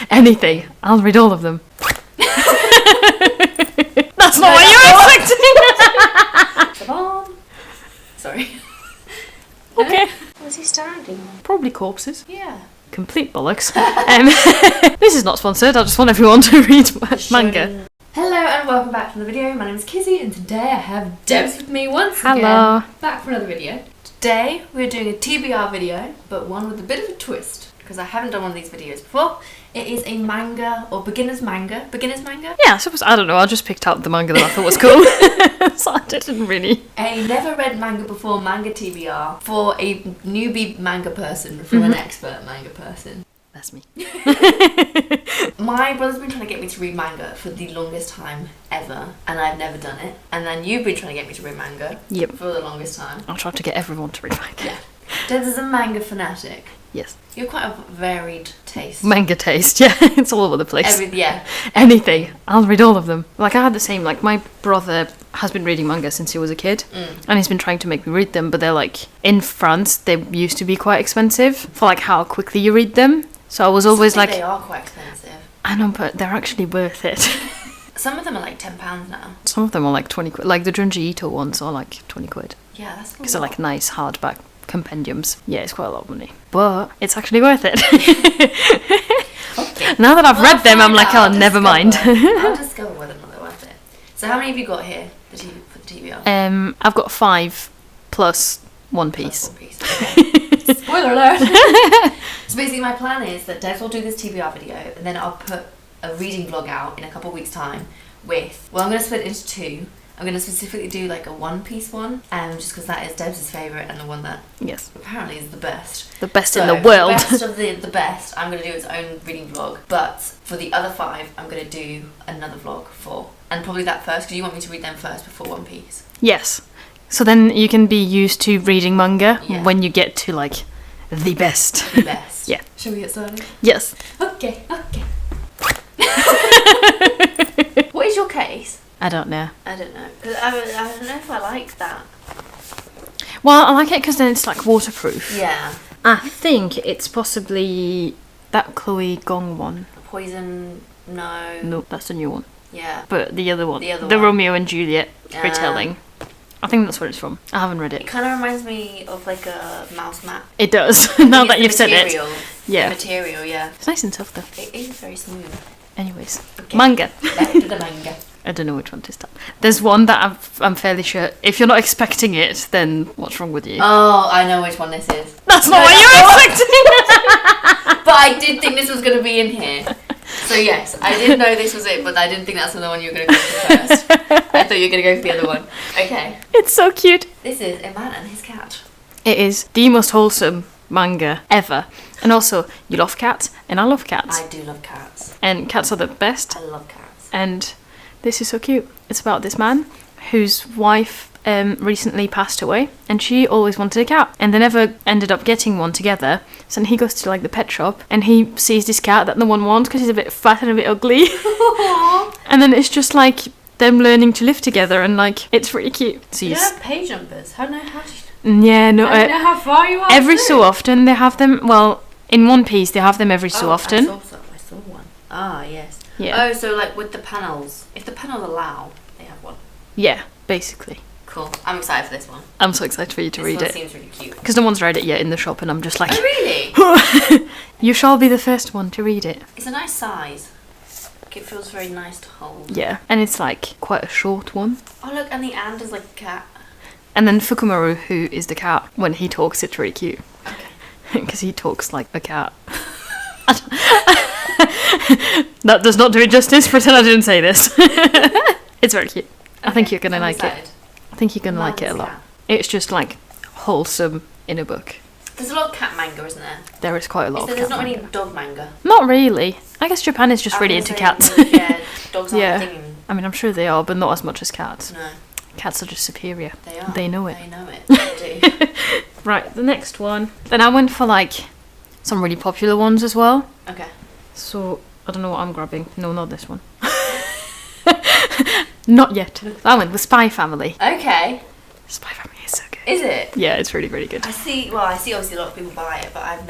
Anything. I'll read all of them. That's not what you were expecting! Come on. Sorry. Okay. What's he standing? Probably corpses. Yeah. Complete bollocks. This is not sponsored, I just want everyone to read manga. Hello and welcome back to the video. My name is Kizzy and today I have Debs with me once again. Hello. Back for another video. Today we're doing a TBR video, but one with a bit of a twist because I haven't done one of these videos before. It is a manga or beginner's manga. Beginner's manga? Yeah, I suppose, I don't know, I just picked out the manga that I thought was cool. So I didn't really. A never read manga before manga TBR for a newbie manga person from an expert manga person. That's me. My brother's been trying to get me to read manga for the longest time ever, and I've never done it. And then you've been trying to get me to read manga for the longest time. I'll try to get everyone to read manga. Yeah. Debs is a manga fanatic. Yes. You're quite a varied taste. Manga taste, yeah. It's all over the place. Yeah. Anything. I'll read all of them. Like, I had the same, like, my brother has been reading manga since he was a kid. And he's been trying to make me read them, but they're, like, in France, they used to be quite expensive for, like, how quickly you read them. So I was always like... They are quite expensive. I know, but they're actually worth it. Some of them are like £10 now. Some of them are like 20 quid. Like the Junji Ito ones are like 20 quid. Yeah, that's because they're like nice hardback compendiums. Yeah, it's quite a lot of money. But it's actually worth it. Okay. Now that I've read them, I'm like, oh, never mind. I'll discover whether or not they're worth it. So how many have you got here for the TBR? I've got 5 plus One Piece. Okay. Spoiler alert! So basically my plan is that Debs will do this TBR video and then I'll put a reading vlog out in a couple of weeks time with, well, I'm going to split it into 2. I'm going to specifically do like a One Piece one, just because that is Debs' favourite and the one that apparently is the best. The best in the world. The best of the best, I'm going to do its own reading vlog. But for the other 5, I'm going to do another vlog for, and probably that first, because you want me to read them first before One Piece. Yes. So then you can be used to reading manga when you get to like the best. The best. Yeah. Shall we get started? Yes. Okay. What is your case? I don't know. I don't know. I don't know if I like that. Well, I like it because then it's like waterproof. Yeah. I think it's possibly that Chloe Gong one. Poison, no. No, that's the new one. Yeah. But the other one. The other the one. Romeo and Juliet retelling. I think that's where it's from. I haven't read it. It kind of reminds me of like a mouse map. It does, now that you've said it. Yeah. The material, yeah. It's nice and tough though. It is very smooth. Anyways. Okay. Manga. Back to the manga. I don't know which one to start. There's one that I'm fairly sure, if you're not expecting it, then what's wrong with you? Oh, I know which one this is. That's not what you were expecting! But I did think this was going to be in here. So yes, I did know this was it, but I didn't think that's the one you were going to go for first. I thought you were going to go for the other one. Okay. It's so cute. This is A Man and His Cat. It is the most wholesome manga ever. And also, you love cats, and I love cats. I do love cats. And cats are the best. I love cats. And this is so cute. It's about this man whose wife recently passed away, and she always wanted a cat, and they never ended up getting one together. So then he goes to like the pet shop, and he sees this cat that no one wants because he's a bit fat and a bit ugly. And then it's just like them learning to live together, and like it's really cute. So you have page numbers. How do you yeah, no. I don't know how far you are. Every so often they have them. Well, in One Piece they have them every so often. I saw one. Ah, yes. Yeah. Oh, so like with the panels, if the panels allow, they have one. Yeah, basically. Cool. I'm excited for this one. I'm so excited for you to read it. This one seems really cute. Because no one's read it yet in the shop, and I'm just like... Oh, really? You shall be the first one to read it. It's a nice size. It feels very nice to hold. Yeah, and it's like quite a short one. Oh look, and the and is like a cat. And then Fukumaru, who is the cat, when he talks, it's really cute. Okay. Because he talks like a cat. That does not do it justice. Pretend I didn't say this. It's very cute. I think you're gonna like it. I think you're gonna like it a lot. It's just like wholesome in a book. There's a lot of cat manga, isn't there? There is quite a lot of cat There's not manga. many dog manga. Not really. I guess Japan is just really into cats. Yeah, dogs aren't a thing. I mean, I'm sure they are, but not as much as cats. No. Cats are just superior. They are. They know it. They know it. They do. Right, the next one. Then I went for like some really popular ones as well. Okay. So I don't know what I'm grabbing. No, not this one. Not yet. I went with Spy Family. Okay. Spy Family is so good. Is it? Yeah, it's really, really good. I see obviously a lot of people buy it, but I've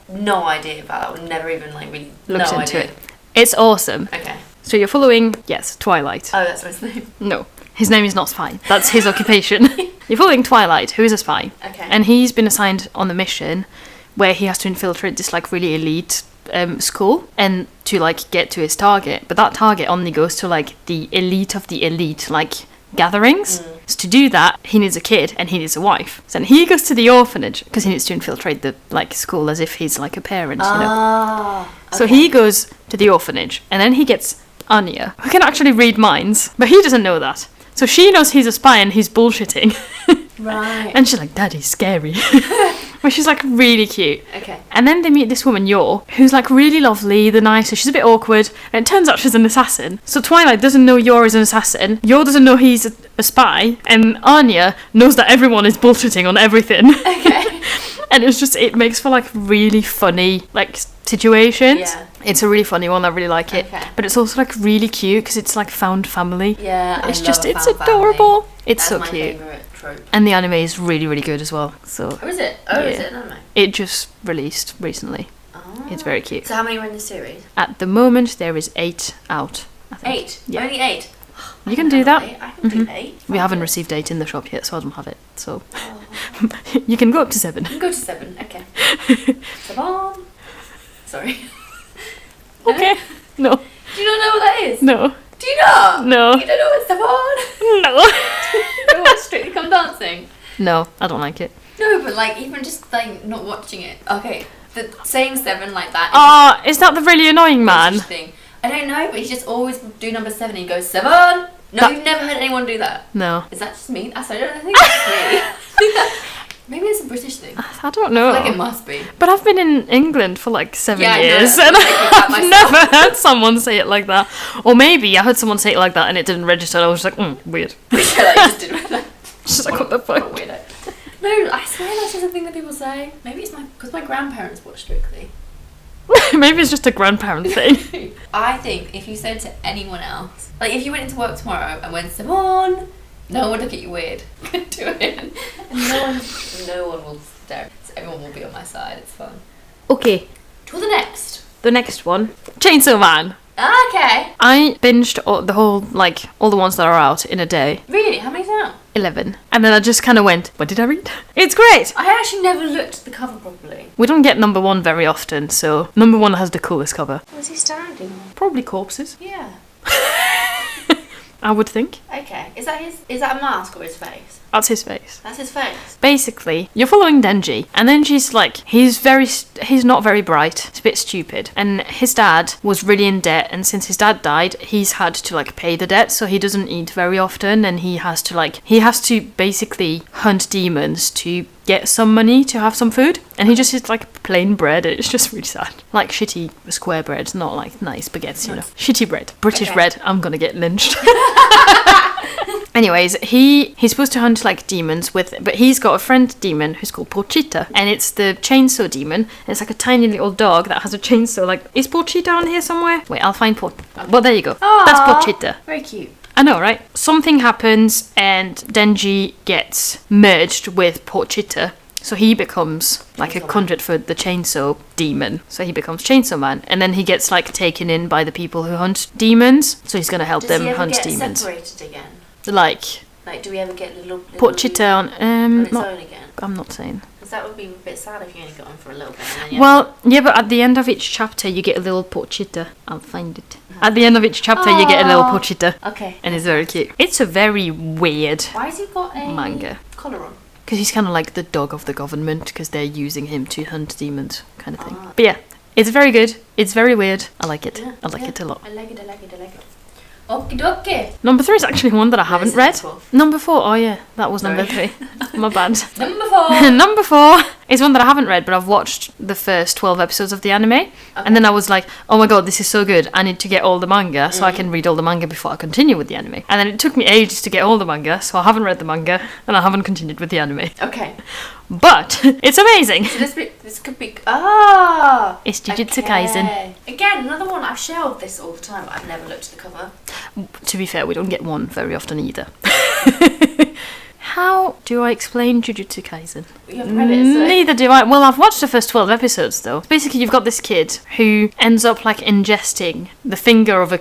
no idea about that one. Never even like really looked no into idea. it. It's awesome. Okay. So you're following, yes, Twilight. Oh, that's his name. No, his name is not Spy. That's his occupation. You're following Twilight, who is a spy. Okay. And he's been assigned on the mission where he has to infiltrate this like really elite school and to like get to his target. But that target only goes to like the elite of the elite, like gatherings. So to do that, he needs a kid and he needs a wife. So then he goes to the orphanage because he needs to infiltrate the like school as if he's like a parent, you know. Okay. So he goes to the orphanage and then he gets Anya, who can actually read minds, but he doesn't know that. So she knows he's a spy and he's bullshitting. Right. And she's like, Daddy's scary. But she's like really cute. Okay. And then they meet this woman, Yor, who's like really lovely, the nicest. She's a bit awkward. And it turns out she's an assassin. So Twilight doesn't know Yor is an assassin. Yor doesn't know he's a spy. And Anya knows that everyone is bullshitting on everything. Okay. And it makes for like really funny like situations. Yeah. It's a really funny one. I really like it. Okay. But it's also like really cute because it's like found family. Yeah, It's I just, love a it's found adorable. family. It's That's so my cute. favourite trope. And the anime is really, really good as well. So Oh, is it? Oh, is Yeah. it an anime? it just released recently. Oh. It's very cute. So how many were in the series? At the moment, there is 8 out, I think. 8? Yeah. Only 8? You can do that. I can do 8. We haven't received 8 in the shop yet, so I don't have it. So Oh. you can go up to 7. You can go to 7, okay. 7. Sorry. Okay. No. Do you not know what that is? No. Do you not? No. You don't know what's 7? No. You don't watch Strictly Come Dancing? No, I don't like it. No, but like even just like not watching it. Okay, the saying 7 like that. Ah, is that the really annoying man? Thing. I don't know, but he just always do number 7 and he goes 7. No, That- you've never heard anyone do that. No. Is that just me? I don't think it's me. Maybe it's a British thing. I don't know. Like it must be. But I've been in England for like 7 Yeah, I know. years I'm and thinking about I've myself. never heard someone say it like that. Or maybe I heard someone say it like that and it didn't register and I was just like, weird. Yeah, like, just did that. Just like, what the fuck? What a weirdo. No, I swear that's just a thing that people say. Maybe it's because my grandparents watch Strictly. Maybe it's just a grandparent thing. I think if you said to anyone else, like if you went into work tomorrow and went Simone, no one would look at you weird. Do it, and no one will stare. So everyone will be on my side. It's fun. Okay, To the next. the next one. Chainsaw Man. Okay. I binged all the ones that are out in a day. Really? How many's out? 11. And then I just kind of went, what did I read? It's great! I actually never looked at the cover properly. We don't get number 1 very often, so number 1 has the coolest cover. What's he standing on? Probably corpses, Yeah. I would think. Okay. Is that a mask or his face? That's his face. That's his face. Basically, you're following Denji, and Denji's like, he's not very bright, he's a bit stupid, and his dad was really in debt, and since his dad died, he's had to like pay the debt, so he doesn't eat very often, and he has to basically hunt demons to get some money to have some food, and he just eats like plain bread, and it's just really sad. Like shitty square bread, not like nice baguettes, you know. Shitty bread. British Okay. bread. I'm gonna get lynched. Anyways, he's supposed to hunt like demons but he's got a friend demon who's called Pochita, and it's the chainsaw demon, and it's like a tiny little dog that has a chainsaw. Like, is Pochita on here somewhere? Wait, I'll find well, there you go. That's Pochita. Very cute. I know, right? Something happens and Denji gets merged with Pochita, so he becomes like a Chainsaw conduit for the chainsaw demon. So he becomes Chainsaw Man, and then he gets like taken in by the people who hunt demons, so he's gonna help Does them he ever hunt get demons. separated again? Like Like, do we ever get little Pochita on on its not, own again? I'm not saying. Because that would be a bit sad if you only got on for a little bit. And then you Well, yeah, but at the end of each chapter you get a little Pochita. I'll find it. At the end of each chapter you get a little Aw. Pochita, Okay. and it's very cute. It's a very weird Why has he got a manga. collar on? Because he's kind of like the dog of the government, because they're using him to hunt demons, kind of thing. Ah. But yeah, it's very good. It's very weird. I like it. Yeah, I like yeah. it a lot. I like it. Okie dokie. Number 3 is actually one that I haven't is read. number 4. Number 4, oh yeah, that was number Sorry. 3. My bad. Number 4. Number 4 is one that I haven't read, but I've watched the first 12 episodes of the anime, and then I was like, oh my god, this is so good, I need to get all the manga so I can read all the manga before I continue with the anime. And then it took me ages to get all the manga, so I haven't read the manga, and I haven't continued with the anime. Okay. But it's amazing! So this could be. Ah! It's Jujutsu Kaisen. Again, another one. I've shelved this all the time, but I've never looked at the cover. To be fair, we don't get one very often either. How do I explain Jujutsu Kaisen? You haven't read it, so... Neither do I. Well, I've watched the first 12 episodes, though. Basically, you've got this kid who ends up, like, ingesting the finger of a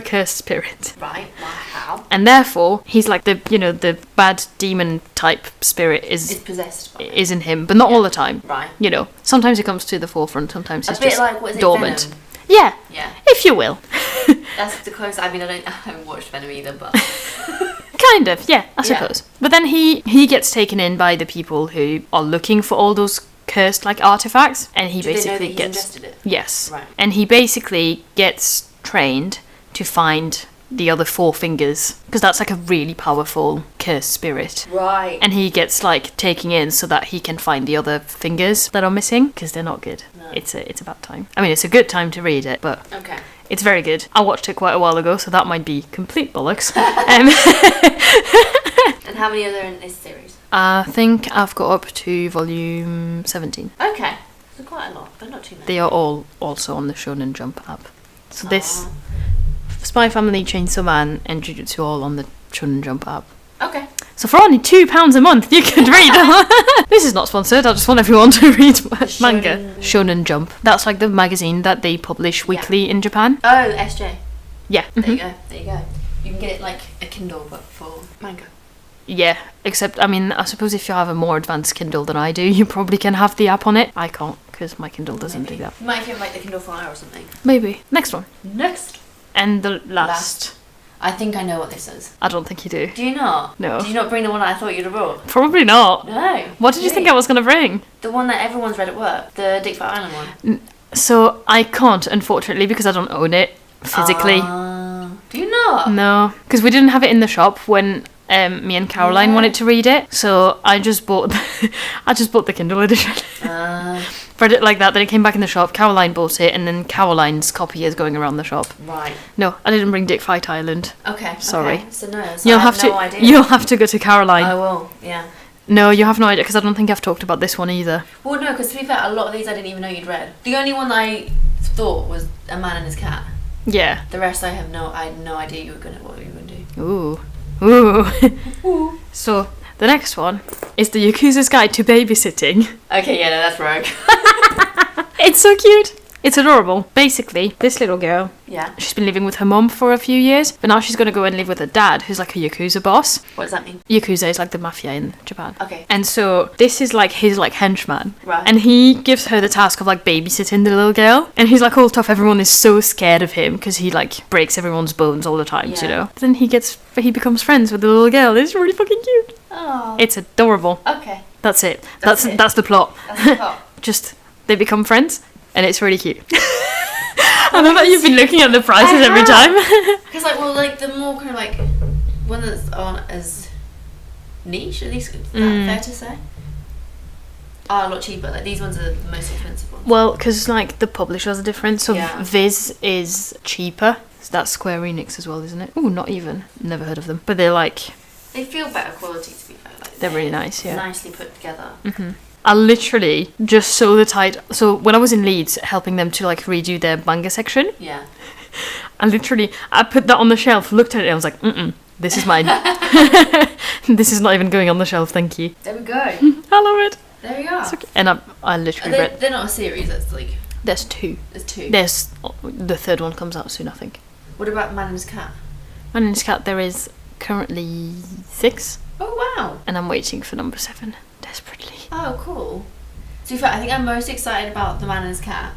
cursed spirit. Right, wow, how? And therefore, he's like the, you know, the bad demon type spirit Is possessed by it. is in him, but not all the time. Right. You know, sometimes it comes to the forefront, sometimes it's A bit just like, what is it, dormant. Venom? Yeah, Yeah. if you will. That's the closest. I mean, I haven't watched Venom either, but... Kind of, yeah, I suppose. But then he gets taken in by the people who are looking for all those cursed, like, artifacts, and he Do basically they know that gets... he's ingested it? Yes. Right. And he basically gets trained to find the other 4 fingers, because that's like a really powerful cursed spirit. Right. And he gets like taken in so that he can find the other fingers that are missing, because they're not good. No. It's about time. I mean, it's a good time to read it, but Okay. it's very good. I watched it quite a while ago, so that might be complete bollocks. And how many are there in this series? I think I've got up to volume 17. Okay. So quite a lot, but not too many. They are all also on the Shonen Jump app. So this Spy Family, Chainsaw Man, and Jujutsu all on the Shonen Jump app. Okay. So for only £2 a month, you could read them. This is not sponsored. I just want everyone to read manga. Shonen Jump. That's like the magazine that they publish weekly in Japan. Oh, SJ. Yeah. There you go. There you go. You can get it like a Kindle, but for manga. Yeah, except, I mean, I suppose if you have a more advanced Kindle than I do, you probably can have the app on it. I can't, because my Kindle doesn't do that. You might have like the Kindle Fire or something. Maybe. Next one. Next. And the last. I think I know what this is. I don't think you do. Do you not? No. Did you not bring the one I thought you'd have brought? Probably not. No. What did you think I was going to bring? The one that everyone's read at work. The Dick Fat Island one. So I can't, unfortunately, because I don't own it physically. Do you not? No, because we didn't have it in the shop when me and Caroline wanted to read it. So I just bought the Kindle edition. Read it like that, then it came back in the shop. Caroline bought it, and then Caroline's copy is going around the shop. Right. No, I didn't bring Dick Fight Island. Okay. Sorry. Okay. So no. So You'll I have no to. idea. You'll have to go to Caroline. I will. Yeah. No, you have no idea, because I don't think I've talked about this one either. Well, no, because to be fair, a lot of these I didn't even know you'd read. The only one that I thought was A Man and His Cat. Yeah. The rest I had no idea what you were gonna do. Ooh. Ooh. So the next one is the Yakuza's Guide to Babysitting. Okay, yeah, no, that's rogue. It's so cute. It's adorable. Basically, this little girl, Yeah. she's been living with her mum for a few years, but now she's going to go and live with her dad, who's like a Yakuza boss. What does that mean? Yakuza is like the mafia in Japan. Okay. And so this is like his like henchman. Right. And he gives her the task of like babysitting the little girl. And he's like all tough. Everyone is so scared of him because he like breaks everyone's bones all the time, you know. But then he becomes friends with the little girl. It's really fucking cute. Oh. It's adorable. Okay. That's it. That's That's the plot. That's the plot. Just they become friends, and it's really cute. I know that you've been looking at the prices every time. Because the more kind of like one that's aren't as niche, at least fair to say, are a lot cheaper. Like these ones are the most expensive ones. Well, because like the publishers are different. So Yeah. Viz is cheaper. So that's Square Enix as well, isn't it? Oh, not even. Never heard of them. But they're like They feel better quality, to be fair. Like, they're really nice. Yeah. Nicely put together. Mm-hmm. I literally just saw the title. So when I was in Leeds helping them to like redo their manga section, Yeah. I put that on the shelf, looked at it, and I was like, this is mine. This is not even going on the shelf, thank you. There we go. I love it. There we are. It's okay. And I literally read. They're not a series. That's like There's 2. there's 2. There's the 3rd one comes out soon, I think. What about Man and His Cat? Man and His Cat, there is currently 6, Oh wow. and I'm waiting for number 7 desperately. Oh cool. To be fair, I think I'm most excited about The Man and His Cat.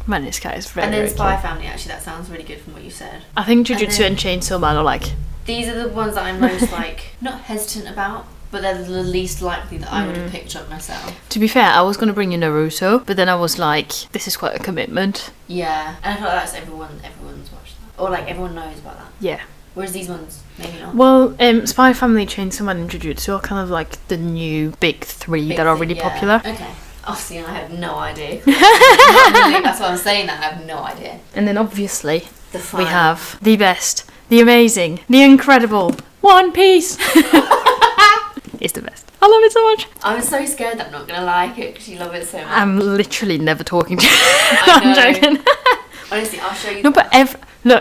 Man and His Cat is very, And then very Spy cute. Family. Actually, that sounds really good from what you said. I think Jujutsu then- and Chainsaw Man are like... These are the ones that I'm most like not hesitant about, but they're the least likely that I would have picked up myself. To be fair, I was going to bring you Naruto, but then I was like, this is quite a commitment. Yeah, and I feel like that's everyone's watched that, or like everyone knows about that. Yeah. Whereas these ones, maybe not. Well, Spy Family, Chainsaw Man and Jujutsu are kind of like the new big 3 Big that are thing, really yeah. popular. Okay. Oh, see, I have no idea. That's why I'm saying that. I have no idea. And then obviously The fun. we have the best, the amazing, the incredible One Piece. It's the best. I love it so much. I'm so scared that I'm not gonna like it because you love it so much. I'm literally never talking to you. I I'm know. joking. Honestly, I'll show you. No, but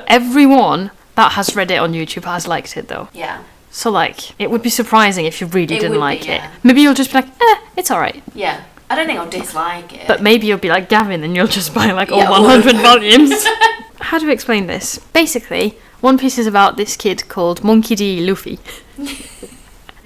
everyone that has read it on YouTube has liked it though. Yeah. So, like, it would be surprising if you really didn't like it. Yeah. Maybe you'll just be like, it's alright. Yeah. I don't think I'll dislike it. But maybe you'll be like Gavin and you'll just buy, like, all Yeah, 100 volumes. How do we explain this? Basically, One Piece is about this kid called Monkey D. Luffy.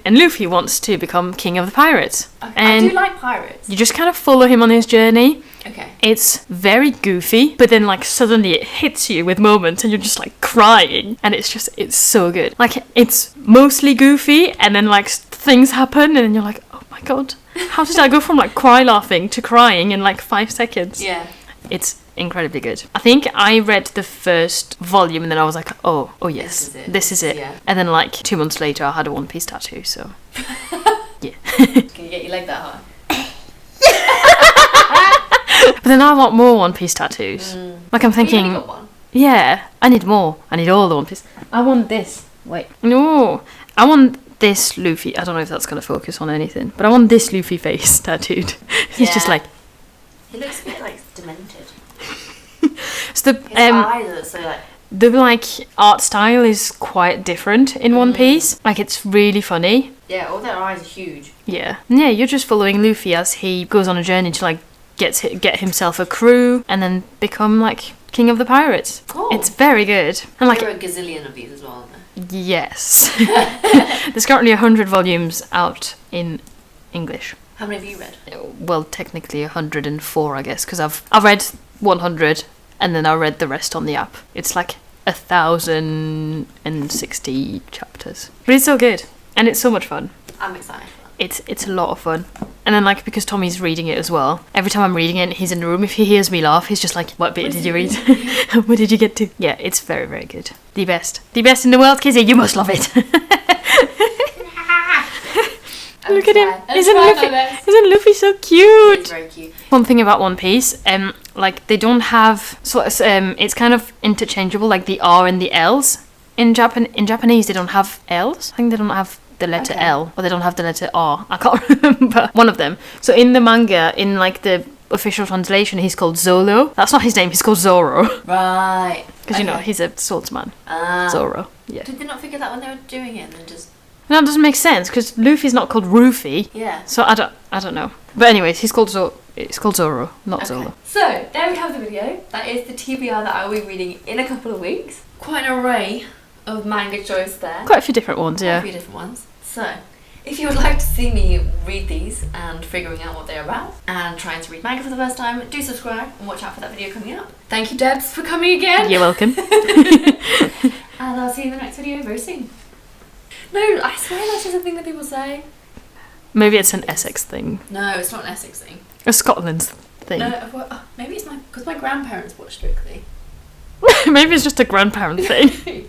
And Luffy wants to become king of the pirates. Okay. And I do like pirates. you just kind of follow him on his journey. Okay. It's very goofy, but then like suddenly it hits you with moments and you're just like crying, and it's so good. Like, it's mostly goofy and then like things happen and then you're like, oh my god, how did I go from like cry laughing to crying in like 5 seconds? Yeah. It's incredibly good. I think I read the first volume and then I was like, oh yes, this is it. Yeah. And then like 2 months later I had a One Piece tattoo, so yeah. Can you get your leg that high? But then I want more One Piece tattoos. Like, I'm You thinking, only got one. yeah, I need more. I need all the One Piece. I want this. Wait. No. I want this Luffy. I don't know if that's going to focus on anything, but I want this Luffy face tattooed. He's just Yeah. like... He looks a bit like demented. So the, His eyes are so like... the, like, art style is quite different in One Piece. Like, it's really funny. Yeah, all their eyes are huge. Yeah. Yeah, you're just following Luffy as he goes on a journey to, like, get himself a crew and then become, like, king of the pirates. Cool. It's very good. And, like, There are a gazillion of these as well, aren't there? yes. There's currently 100 volumes out in English. How many have you read? Well, technically 104, I guess, because I've read 100 and then I read the rest on the app. It's like 1,060 chapters. But it's so good. And it's so much fun. I'm excited for that. It's a lot of fun. And then, like, because Tommy's reading it as well, every time I'm reading it and he's in the room, if he hears me laugh, he's just like, what bit did you read? What did you get to? Yeah, it's very, very good. The best. The best in the world, Kizzy. You must love it. Look at him. Isn't Luffy so cute? He's very cute. One thing about One Piece, like, they don't have... So it's kind of interchangeable, like the R and the L's. In Japanese, they don't have L's. I think they don't have the letter L, or they don't have the letter R. I can't remember. One of them. So in the manga, in like the official translation, he's called Zolo. That's not his name, he's called Zoro. Right. Because, you know, he's a swordsman. Zoro. Yeah. Did they not figure that when they were doing it and then just... No, it doesn't make sense, because Luffy's not called Rufy. Yeah. So I don't know. But anyways, it's called Zoro, not Zolo. So, there we have the video. That is the TBR that I will be reading in a couple of weeks. Quite an array of manga choice there. Quite a few different ones, Quite yeah. a few different ones. So, if you would like to see me read these and figuring out what they're about and trying to read manga for the first time, do subscribe and watch out for that video coming up. Thank you, Debs, for coming again. You're welcome. And I'll see you in the next video very soon. No, I swear that's just a thing that people say. Maybe it's an Essex thing. No, it's not an Essex thing. A Scotland thing. No, maybe it's because my grandparents watch Strictly. Maybe it's just a grandparent thing.